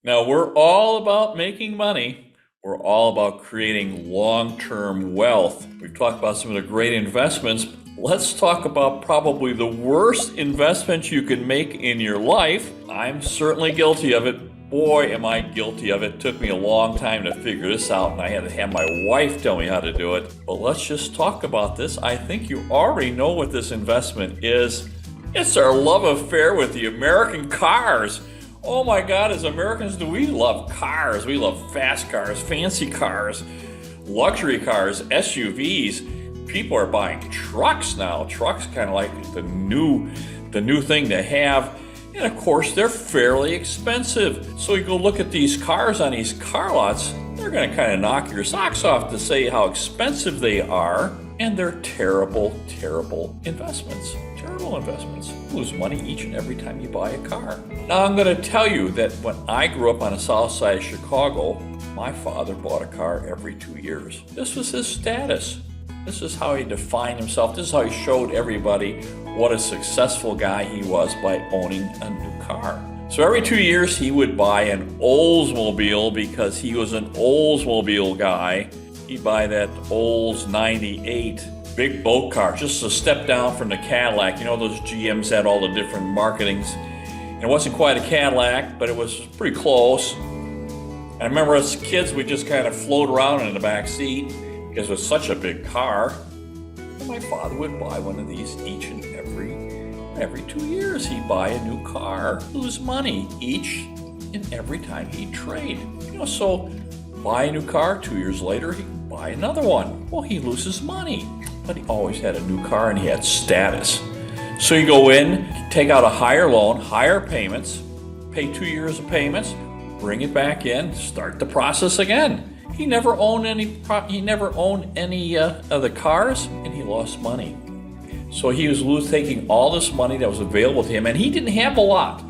Now, we're all about making money. We're all about creating long-term wealth. We've talked about some of the great investments. Let's talk about probably the worst investment you can make in your life. I'm certainly guilty of it. Boy, am I guilty of it. It took me a long time to figure this out, and I had to have my wife tell me how to do it. But let's just talk about this. I think you already know what this investment is. It's our love affair with the American cars. Oh my God, as Americans, do we love cars? We love fast cars, fancy cars, luxury cars, SUVs. People are buying trucks now. Trucks kind of like the new thing to have. And of course, they're fairly expensive. So you go look at these cars on these car lots, they're going to kind of knock your socks off to say how expensive they are. And they're terrible, terrible investments. Terrible investments. You lose money each and every time you buy a car. Now, I'm going to tell you that when I grew up on the south side of Chicago, my father bought a car every 2 years. This was his status. This is how he defined himself. This is how he showed everybody what a successful guy he was by owning a new car. So every 2 years he would buy an Oldsmobile because he was an Oldsmobile guy. He'd buy that Olds 98 big boat car, just a step down from the Cadillac. You know, those GMs had all the different marketings. And it wasn't quite a Cadillac, but it was pretty close. I remember as kids, we just kind of float around in the back seat because it was such a big car. And my father would buy one of these each and every 2 years. He'd buy a new car, lose money each and every time he'd trade. You know, so buy a new car, 2 years later, he'd buy another one. Well, he loses money, but he always had a new car and he had status. So you go in, take out a higher loan, higher payments, pay 2 years of payments, bring it back in, start the process again. He never owned any of the cars, and he lost money. So he was taking all this money that was available to him, and he didn't have a lot.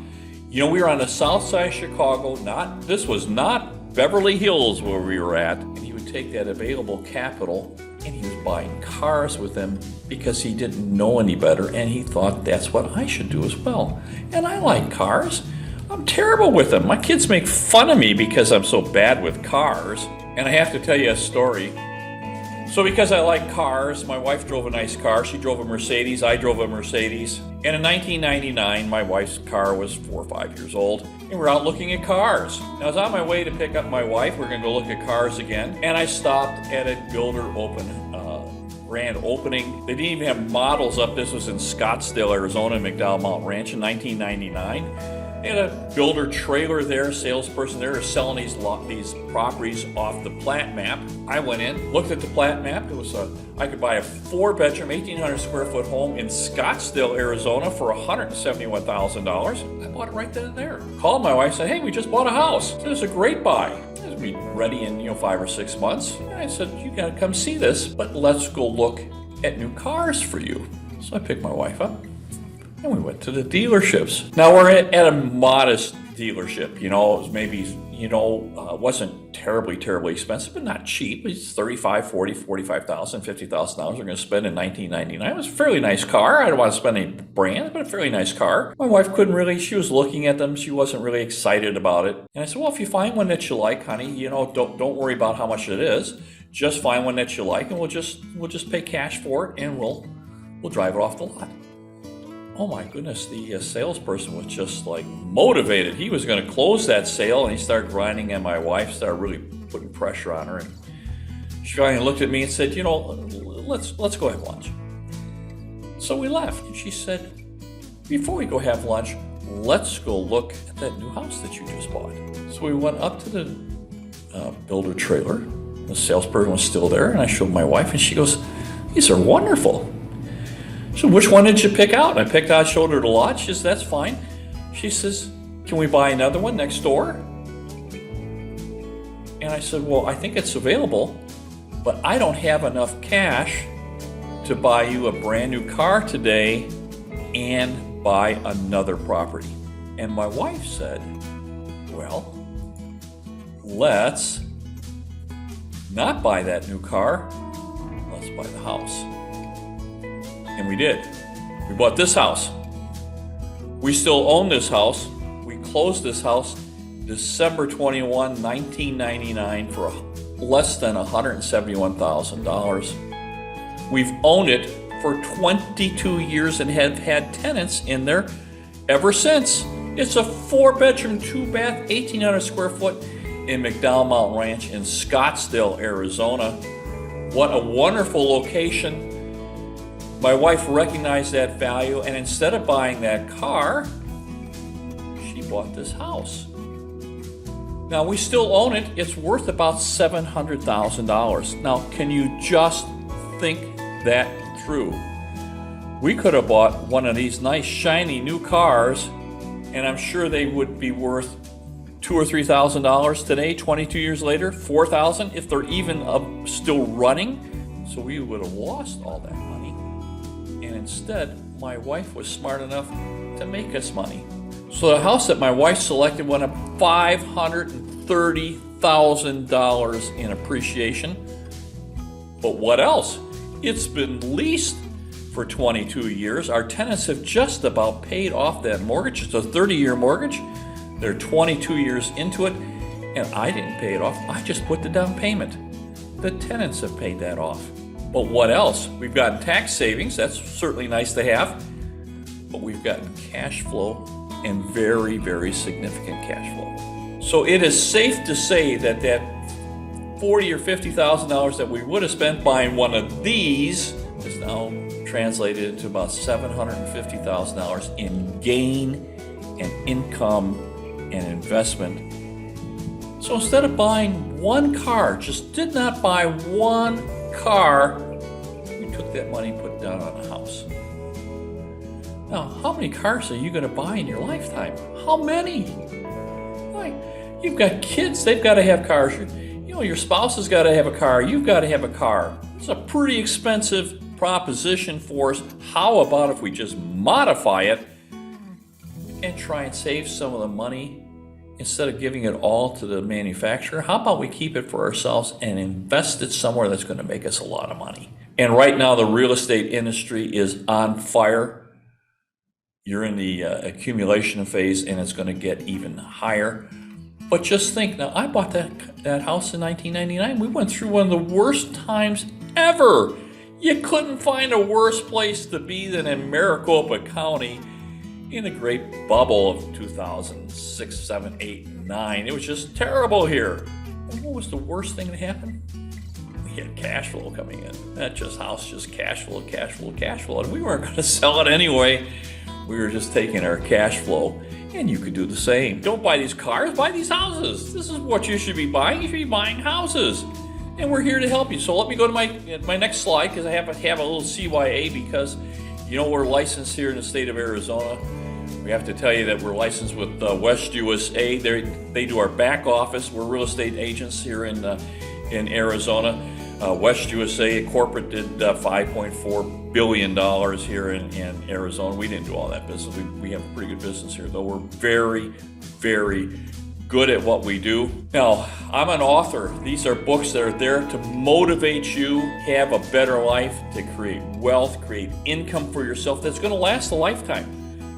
You know, we were on the south side of Chicago. This was not Beverly Hills where we were at. And he would take that available capital, and he was buying cars with them because he didn't know any better, and he thought that's what I should do as well. And I like cars. I'm terrible with them. My kids make fun of me because I'm so bad with cars. And I have to tell you a story. So because I like cars, my wife drove a nice car. She drove a Mercedes. I drove a Mercedes. And in 1999, my wife's car was 4 or 5 years old. And we're out looking at cars. And I was on my way to pick up my wife. We're going to go look at cars again. And I stopped at a builder grand opening. They didn't even have models up. This was in Scottsdale, Arizona, McDowell Mountain Ranch in 1999. They had a builder trailer there, salesperson there, selling these properties off the plat map. I went in, looked at the plat map. It was I could buy a 4-bedroom, 1,800 square foot home in Scottsdale, Arizona for $171,000. I bought it right then and there. Called my wife, said, "Hey, we just bought a house." It was a great buy. It would be ready in 5 or 6 months. And I said, "You got to come see this, but let's go look at new cars for you." So I picked my wife up. And we went to the dealerships. Now we're at a modest dealership. It was maybe, wasn't terribly expensive, but not cheap. It's $35,000, $40,000, $45,000, $50,000 we're going to spend in 1999. It was a fairly nice car. I don't want to spend any brand, but a fairly nice car. My wife she was looking at them. She wasn't really excited about it. And I said, "Well, if you find one that you like, honey, don't worry about how much it is. Just find one that you like, and we'll just pay cash for it, and we'll drive it off the lot." Oh my goodness, the salesperson was just like motivated. He was going to close that sale, and he started grinding on my wife, started really putting pressure on her. And she finally looked at me and said, let's go have lunch. So we left, and she said, "Before we go have lunch, let's go look at that new house that you just bought." So we went up to the builder trailer. The salesperson was still there, and I showed my wife, and she goes, "These are wonderful." So which one did you pick out? And I showed her the lot. She says, "That's fine." She says, "Can we buy another one next door?" And I said, "Well, I think it's available, but I don't have enough cash to buy you a brand new car today and buy another property." And my wife said, "Well, let's not buy that new car. Let's buy the house." And we did. We bought this house. We still own this house. We closed this house December 21, 1999 for less than $171,000. We've owned it for 22 years and have had tenants in there ever since. It's a 4-bedroom, 2-bath, 1,800 square foot in McDowell Mountain Ranch in Scottsdale, Arizona. What a wonderful location. My wife recognized that value, and instead of buying that car, she bought this house. Now, we still own it. It's worth about $700,000. Now, can you just think that through? We could have bought one of these nice, shiny new cars, and I'm sure they would be worth $2,000 or $3,000 today, 22 years later, $4,000 if they're even still running. So we would have lost all that money. And instead, my wife was smart enough to make us money. So the house that my wife selected went up $530,000 in appreciation. But what else? It's been leased for 22 years. Our tenants have just about paid off that mortgage. It's a 30-year mortgage. They're 22 years into it, and I didn't pay it off. I just put the down payment. The tenants have paid that off. But what else? We've gotten tax savings. That's certainly nice to have. But we've gotten cash flow, and very, very significant cash flow. So it is safe to say that that $40,000 or $50,000 that we would have spent buying one of these is now translated into about $750,000 in gain and income and investment. So instead of buying one car, just did not buy one car, we took that money and put it down on a house. Now, how many cars are you going to buy in your lifetime? How many? Like, you've got kids, they've got to have cars. You know, your spouse has got to have a car. You've got to have a car. It's a pretty expensive proposition for us. How about if we just modify it and try and save some of the money instead of giving it all to the manufacturer? How about we keep it for ourselves and invest it somewhere that's going to make us a lot of money? And right now, the real estate industry is on fire. You're in the accumulation phase, and it's going to get even higher. But just think, now, I bought that house in 1999. We went through one of the worst times ever. You couldn't find a worse place to be than in Maricopa County in the great bubble of 2006, 7, 8, and 9. It was just terrible here. And what was the worst thing that happened? We had cash flow coming in. That house just cash flow. And we weren't going to sell it anyway. We were just taking our cash flow, and you could do the same. Don't buy these cars, buy these houses. This is what you should be buying. You should be buying houses. And we're here to help you. So let me go to my next slide, because I have a little CYA, because you know we're licensed here in the state of Arizona. We have to tell you that we're licensed with West USA. They do our back office. We're real estate agents here in Arizona. West USA corporate did $5.4 billion here in Arizona. We didn't do all that business. We have a pretty good business here, though. We're very, very good at what we do. Now, I'm an author. These are books that are there to motivate you, have a better life, to create wealth, create income for yourself that's going to last a lifetime.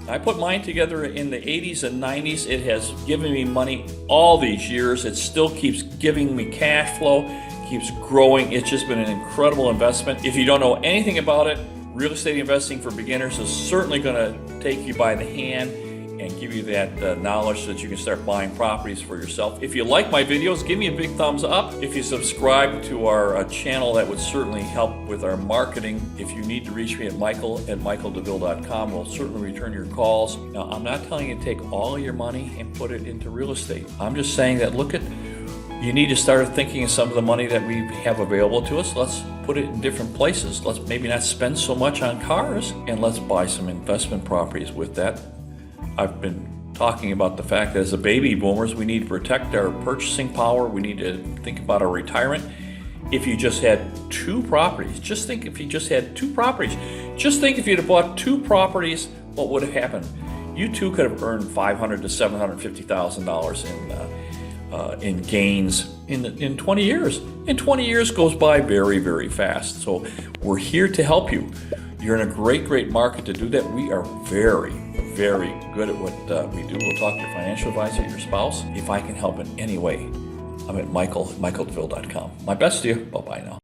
I put mine together in the 80s and 90s. It has given me money all these years. It still keeps giving me cash flow, keeps growing. It's just been an incredible investment. If you don't know anything about it, real estate investing for beginners is certainly going to take you by the hand and give you that knowledge so that you can start buying properties for yourself. If you like my videos, give me a big thumbs up. If you subscribe to our channel, that would certainly help with our marketing. If you need to reach me at michael@michaeldouville.com, we'll certainly return your calls. Now, I'm not telling you to take all of your money and put it into real estate. I'm just saying that you need to start thinking of some of the money that we have available to us. Let's put it in different places. Let's maybe not spend so much on cars, and let's buy some investment properties with that. I've been talking about the fact that as a baby boomers, we need to protect our purchasing power. We need to think about our retirement. If you just had two properties, just think if you just had two properties. Just think if you'd have bought two properties, what would have happened? You too could have earned $500,000 to $750,000 in gains in 20 years. And 20 years goes by very, very fast. So we're here to help you. You're in a great, great market to do that. We are very, very good at what we do. We'll talk to your financial advisor, your spouse. If I can help in any way, I'm at michael@michaeldeville.com. My best to you. Bye-bye now.